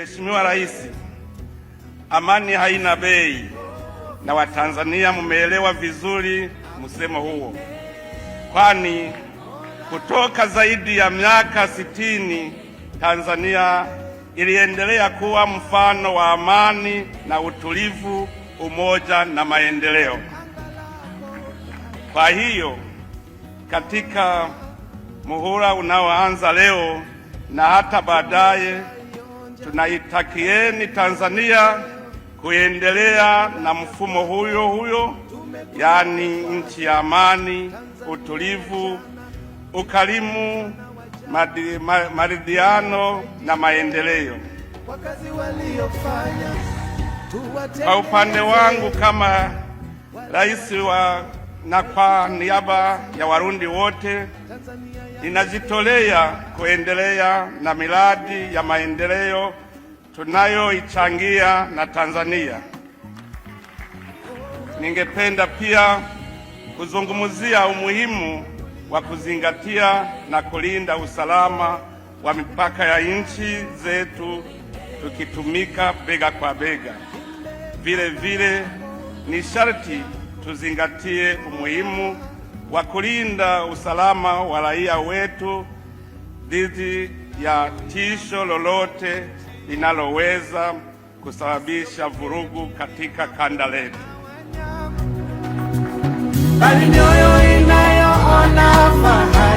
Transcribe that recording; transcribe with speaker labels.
Speaker 1: Mheshimiwa Rais, amani haina bei, na Watanzania mumeelewa vizuri msemo huo, kwani kutoka zaidi ya miaka 60 Tanzania iliendelea kuwa mfano wa amani na utulivu, umoja na maendeleo. Kwa hiyo katika muhula unaoanza leo na hata baadaye, tunaitakieni Tanzania kuendelea na mfumo huyo huyo, yaani nchi ya amani, utulivu, ukarimu, maridhiano na maendeleo. Kwa upande wangu kama rais na kwa niaba ya Warundi wote, ninajitolea kuendelea na miradi ya maendeleo tunayoichangia na Tanzania. Ningependa pia kuzungumzia umuhimu wa kuzingatia na kulinda usalama wa mipaka ya nchi zetu, tukitumika bega kwa bega. Vile vile ni sharti tuzingatie umuhimu wa kulinda usalama wa raia wetu dhidi ya tisho lolote linaloweza kusababisha vurugu katika kanda letu.
Speaker 2: Bali mioyo inayoona fahari